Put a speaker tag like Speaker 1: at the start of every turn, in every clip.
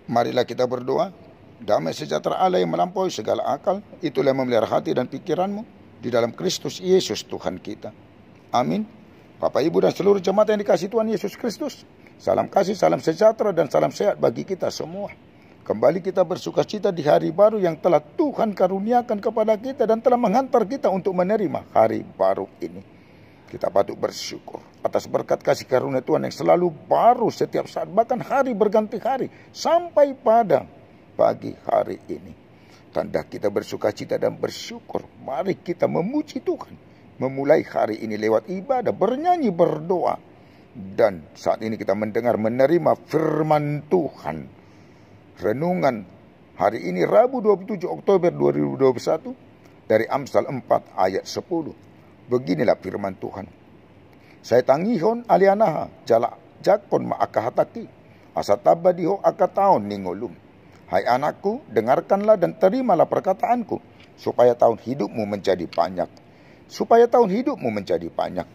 Speaker 1: Marilah kita berdoa. Damai sejahtera Allah yang melampaui segala akal, itulah yang memelihara hati dan pikiranmu di dalam Kristus Yesus Tuhan kita. Amin. Bapak, Ibu, dan seluruh jemaat yang dikasihi Tuhan Yesus Kristus, salam kasih, salam sejahtera, dan salam sehat bagi kita semua. Kembali kita bersukacita di hari baru yang telah Tuhan karuniakan kepada kita dan telah menghantar kita untuk menerima hari baru ini. Kita patut bersyukur atas berkat kasih karunia Tuhan yang selalu baru setiap saat, bahkan hari berganti hari, sampai pada pagi hari ini. Tanda kita bersukacita dan bersyukur. Mari kita memuji Tuhan. Memulai hari ini lewat ibadah, bernyanyi, berdoa. Dan saat ini kita mendengar, menerima firman Tuhan. Renungan hari ini Rabu 27 Oktober 2021 dari Amsal 4 ayat 10. Beginilah firman Tuhan. Saya tangihon alianaha jala jakon ma'akahataki asatabadiho akataon ningolum. Hai anakku, dengarkanlah dan terimalah perkataanku, supaya tahun hidupmu menjadi banyak. Supaya tahun hidupmu menjadi banyak.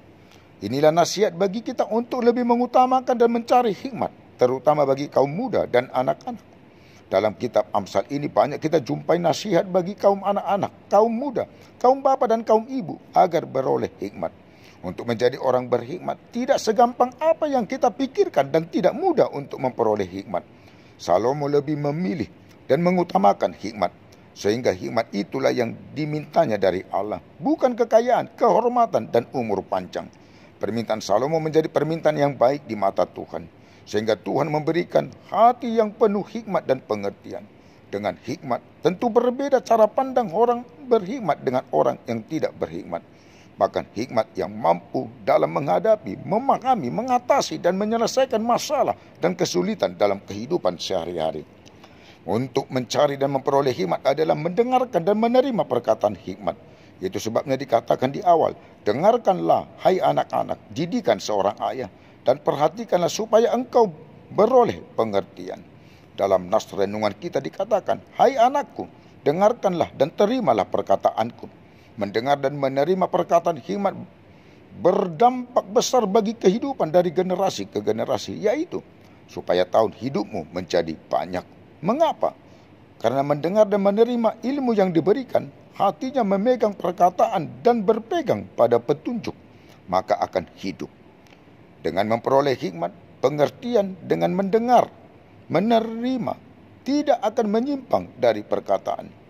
Speaker 1: Inilah nasihat bagi kita untuk lebih mengutamakan dan mencari hikmat, terutama bagi kaum muda dan anak-anak. Dalam kitab Amsal ini banyak kita jumpai nasihat bagi kaum anak-anak, kaum muda, kaum bapak dan kaum ibu, agar beroleh hikmat. Untuk menjadi orang berhikmat, tidak segampang apa yang kita pikirkan dan tidak mudah untuk memperoleh hikmat. Salomo lebih memilih dan mengutamakan hikmat, sehingga hikmat itulah yang dimintanya dari Allah, bukan kekayaan, kehormatan, dan umur panjang. Permintaan Salomo menjadi permintaan yang baik di mata Tuhan, sehingga Tuhan memberikan hati yang penuh hikmat dan pengertian. Dengan hikmat, tentu berbeda cara pandang orang berhikmat dengan orang yang tidak berhikmat. Bahkan hikmat yang mampu dalam menghadapi, memahami, mengatasi, dan menyelesaikan masalah dan kesulitan dalam kehidupan sehari-hari. Untuk mencari dan memperoleh hikmat adalah mendengarkan dan menerima perkataan hikmat. Itu sebabnya dikatakan di awal, dengarkanlah hai anak-anak, didikan seorang ayah, dan perhatikanlah supaya engkau beroleh pengertian. Dalam nas renungan kita dikatakan, hai anakku, dengarkanlah dan terimalah perkataanku. Mendengar dan menerima perkataan hikmat berdampak besar bagi kehidupan dari generasi ke generasi, yaitu supaya tahun hidupmu menjadi banyak. Mengapa? Karena mendengar dan menerima ilmu yang diberikan, hatinya memegang perkataan dan berpegang pada petunjuk, maka akan hidup. Dengan memperoleh hikmat, pengertian dengan mendengar, menerima, tidak akan menyimpang dari perkataan.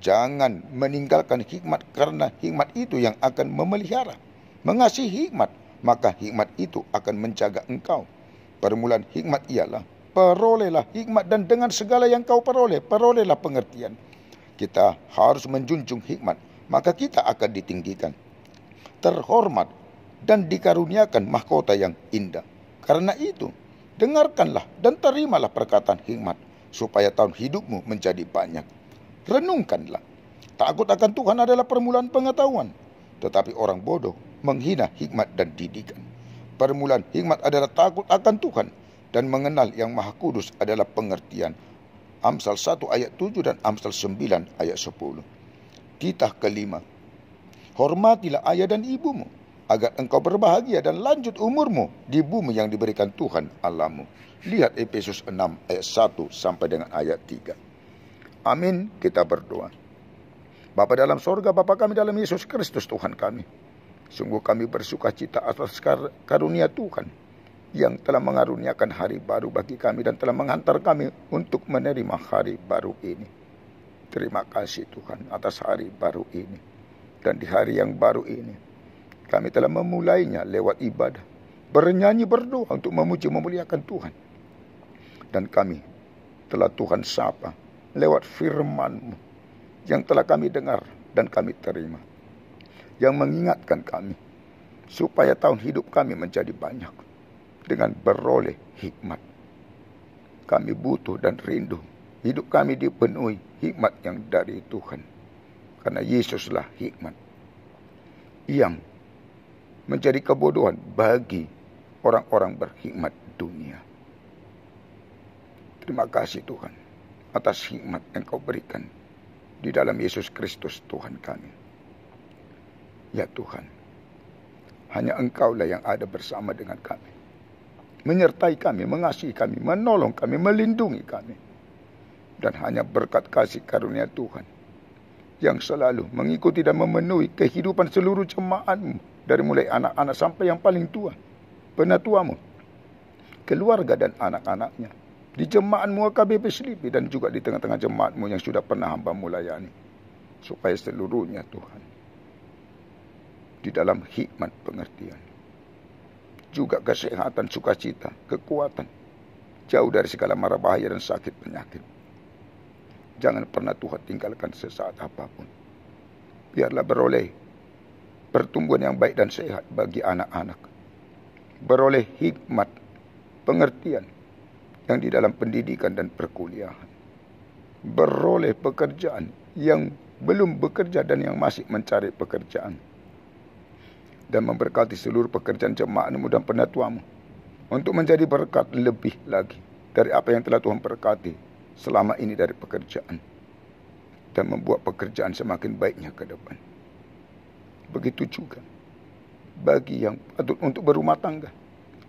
Speaker 1: Jangan meninggalkan hikmat, karena hikmat itu yang akan memelihara. Mengasihi hikmat, maka hikmat itu akan menjaga engkau. Permulaan hikmat ialah, perolehlah hikmat, dan dengan segala yang kau perolehlah pengertian. Kita harus menjunjung hikmat, maka kita akan ditinggikan, terhormat, dan dikaruniakan mahkota yang indah. Karena itu, dengarkanlah dan terimalah perkataan hikmat, supaya tahun hidupmu menjadi banyak. Renungkanlah. Takut akan Tuhan adalah permulaan pengetahuan, tetapi orang bodoh menghina hikmat dan didikan. Permulaan hikmat adalah takut akan Tuhan, dan mengenal yang Maha Kudus adalah pengertian. Amsal 1 ayat 7 dan Amsal 9 ayat 10. Titah kelima. Hormatilah ayah dan ibumu, agar engkau berbahagia dan lanjut umurmu di bumi yang diberikan Tuhan Allahmu. Lihat Efesus 6 ayat 1 sampai dengan ayat 3. Amin, kita berdoa. Bapa dalam sorga, Bapa kami dalam Yesus Kristus Tuhan kami, sungguh kami bersukacita atas karunia Tuhan yang telah mengaruniakan hari baru bagi kami dan telah menghantar kami untuk menerima hari baru ini. Terima kasih Tuhan atas hari baru ini. Dan di hari yang baru ini, kami telah memulainya lewat ibadah, bernyanyi, berdoa untuk memuji memuliakan Tuhan. Dan kami telah Tuhan sapa lewat firman-Mu yang telah kami dengar dan kami terima, yang mengingatkan kami supaya tahun hidup kami menjadi banyak dengan beroleh hikmat. Kami butuh dan rindu hidup kami dipenuhi hikmat yang dari Tuhan, karena Yesuslah hikmat yang menjadi kebodohan bagi orang-orang berhikmat dunia. Terima kasih Tuhan atas hikmat yang Kau berikan di dalam Yesus Kristus Tuhan kami. Ya Tuhan, hanya Engkaulah yang ada bersama dengan kami, menyertai kami, mengasihi kami, menolong kami, melindungi kami. Dan hanya berkat kasih karunia Tuhan yang selalu mengikuti dan memenuhi kehidupan seluruh jemaatmu, dari mulai anak-anak sampai yang paling tua, penatuamu, keluarga dan anak-anaknya, di jemaatmu AKBP Selipi, dan juga di tengah-tengah jemaatmu yang sudah pernah hamba-Mu layani, supaya seluruhnya Tuhan di dalam hikmat pengertian, juga kesehatan, sukacita, kekuatan, jauh dari segala mara bahaya dan sakit penyakit. Jangan pernah Tuhan tinggalkan sesaat apapun. Biarlah beroleh pertumbuhan yang baik dan sehat bagi anak-anak. Beroleh hikmat, pengertian yang di dalam pendidikan dan perkuliahan. Beroleh pekerjaan yang belum bekerja dan yang masih mencari pekerjaan. Dan memberkati seluruh pekerjaan jemaatmu dan penatuamu untuk menjadi berkat lebih lagi dari apa yang telah Tuhan berkati selama ini dari pekerjaan, dan membuat pekerjaan semakin baiknya ke depan. Begitu juga bagi yang patut untuk berumah tangga,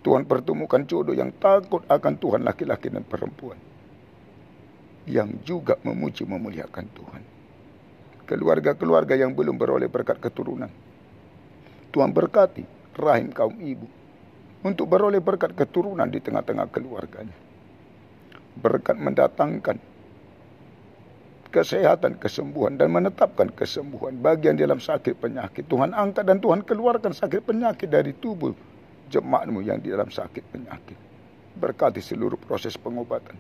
Speaker 1: Tuhan pertemukan jodoh yang takut akan Tuhan, laki-laki dan perempuan, yang juga memuji memuliakan Tuhan. Keluarga-keluarga yang belum beroleh berkat keturunan, Tuhan berkati rahim kaum ibu untuk beroleh berkat keturunan di tengah-tengah keluarganya. Berkat mendatangkan kesehatan, kesembuhan, dan menetapkan kesembuhan bagi yang dalam sakit penyakit. Tuhan angkat dan Tuhan keluarkan sakit penyakit dari tubuh jemaatmu yang di dalam sakit penyakit. Berkati seluruh proses pengobatan,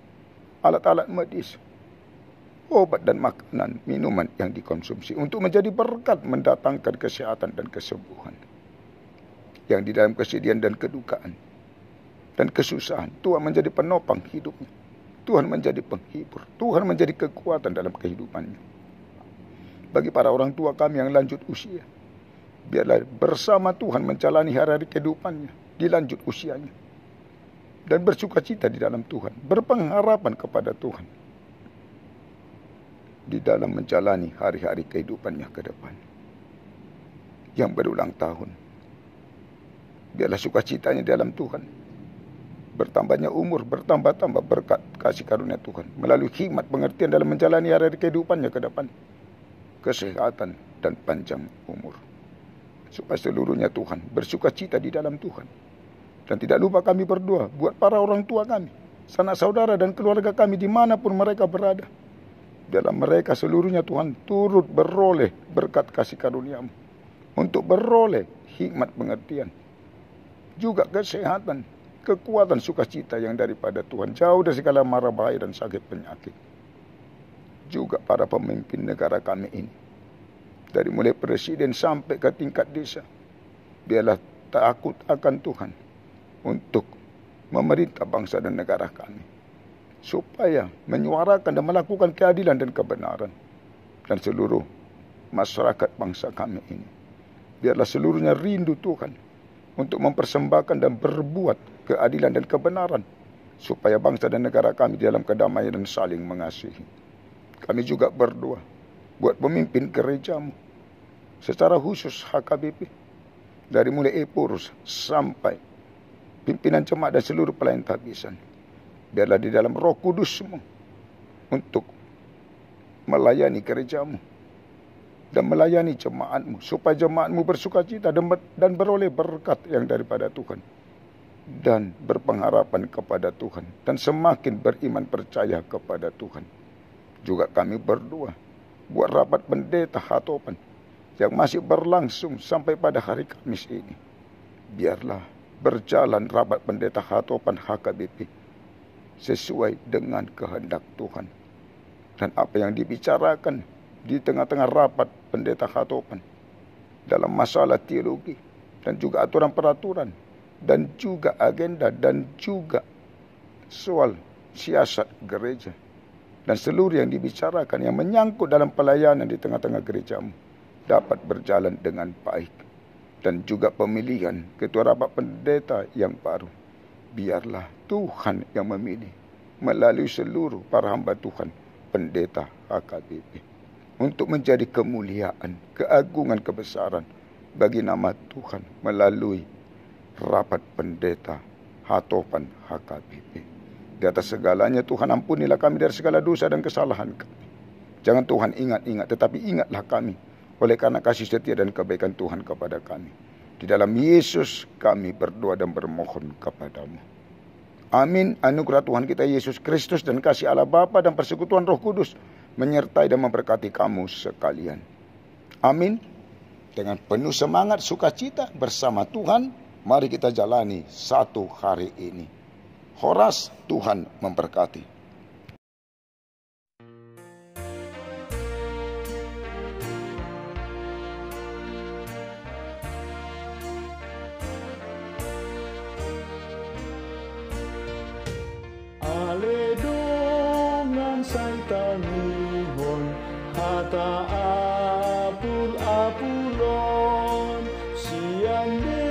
Speaker 1: alat-alat medis, obat dan makanan, minuman yang dikonsumsi untuk menjadi berkat mendatangkan kesehatan dan kesembuhan. Yang di dalam kesedihan dan kedukaan dan kesusahan, Tuhan menjadi penopang hidupnya. Tuhan menjadi penghibur, Tuhan menjadi kekuatan dalam kehidupannya. Bagi para orang tua kami yang lanjut usia, biarlah bersama Tuhan menjalani hari-hari kehidupannya di lanjut usianya, dan bersukacita di dalam Tuhan, berpengharapan kepada Tuhan di dalam menjalani hari-hari kehidupannya ke depan. Yang berulang tahun, biarlah sukacitanya dalam Tuhan, bertambahnya umur, bertambah-tambah berkat kasih karunia Tuhan melalui hikmat pengertian dalam menjalani hari-hari kehidupannya ke depan, kesehatan dan panjang umur, supaya seluruhnya Tuhan bersukacita di dalam Tuhan. Dan tidak lupa kami berdoa buat para orang tua kami, sanak saudara dan keluarga kami dimanapun mereka berada. Dalam mereka seluruhnya Tuhan turut beroleh berkat kasih karunia-Mu, untuk beroleh hikmat pengertian, juga kesehatan, kekuatan, sukacita yang daripada Tuhan, jauh dari segala mara bahaya dan sakit penyakit. Juga para pemimpin negara kami ini, dari mulai presiden sampai ke tingkat desa, biarlah takut akan Tuhan untuk memerintah bangsa dan negara kami, supaya menyuarakan dan melakukan keadilan dan kebenaran. Dan seluruh masyarakat bangsa kami ini, biarlah seluruhnya rindu Tuhan untuk mempersembahkan dan berbuat keadilan dan kebenaran, supaya bangsa dan negara kami dalam kedamaian dan saling mengasihi. Kami juga berdoa buat pemimpin gerejamu, secara khusus HKBP, dari mulai Epurus sampai pimpinan jemaat dan seluruh pelayan tabisan. Biarlah di dalam Roh Kudus-Mu untuk melayani gerejamu dan melayani jemaat-Mu, supaya jemaat-Mu bersukacita dan beroleh berkat yang daripada Tuhan, dan berpengharapan kepada Tuhan, dan semakin beriman percaya kepada Tuhan. Juga kami berdoa buat rapat pendeta hatopan yang masih berlangsung sampai pada hari Kamis ini. Biarlah berjalan rapat pendeta hatopan HKBP sesuai dengan kehendak Tuhan, dan apa yang dibicarakan di tengah-tengah rapat pendeta hatopan dalam masalah teologi dan juga aturan peraturan dan juga agenda dan juga soal siasat gereja dan seluruh yang dibicarakan yang menyangkut dalam pelayanan di tengah-tengah gerejamu dapat berjalan dengan baik. Dan juga pemilihan ketua rapat pendeta yang baru, biarlah Tuhan yang memilih melalui seluruh para hamba Tuhan pendeta HKBP untuk menjadi kemuliaan, keagungan, kebesaran bagi nama Tuhan melalui rapat pendeta hatopan HKBP. Di atas segalanya Tuhan, ampunilah kami dari segala dosa dan kesalahan kami. Jangan Tuhan ingat-ingat, tetapi ingatlah kami oleh karena kasih setia dan kebaikan Tuhan kepada kami. Di dalam Yesus kami berdoa dan bermohon kepadamu. Amin. Anugerah Tuhan kita Yesus Kristus dan kasih Allah Bapa dan persekutuan Roh Kudus menyertai dan memberkati kamu sekalian. Amin. Dengan penuh semangat sukacita bersama Tuhan, mari kita jalani satu hari ini. Horas, Tuhan memberkati.
Speaker 2: Ale dongan sai tanihon hata apul-apulon siang de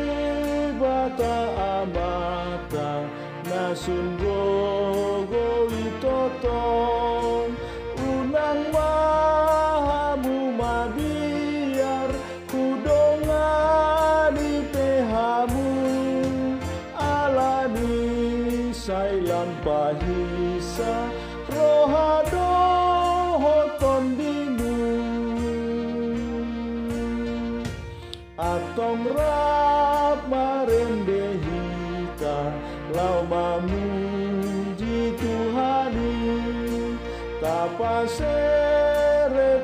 Speaker 2: bata amata nasun gogo itoton unang mahamu mabiar kudongan ipehamu alani sailan pahisa rohado hoton dinu atong rap marendehita lau mamuji Tuhani tapaseret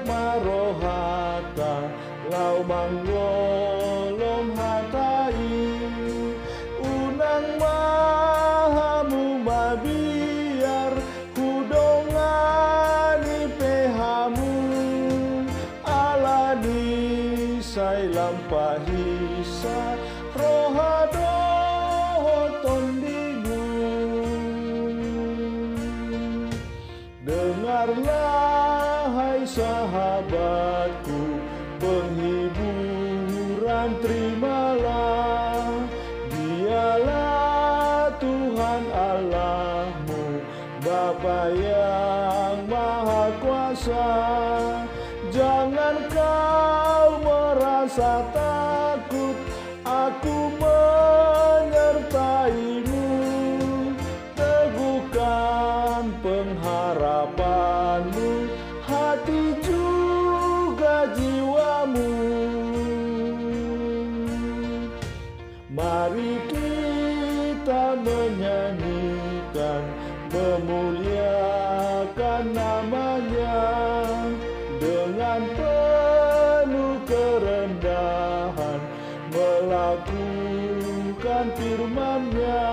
Speaker 2: marohata lau manggolong hatai unang mahamu mabiar kudongani pehamu alani sai lampahisa rohado tondigu. Dengarlah hai sahabatku, penghiburan terimalah, dialah Tuhan Allahmu, Bapa yang Maha Kuasa. Jangan kau merasa takut, aku menyertaimu. Teguhkan pengharapanmu, hati juga jiwamu. Mari kita menyanyikan, memuliakan namanya dengan penuh kerendahan, melakukan firman-Nya.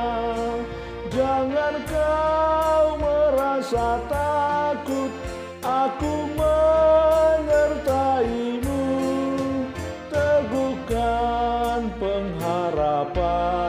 Speaker 2: Jangan kau merasa takut, aku menyertaimu. Teguhkan pengharapan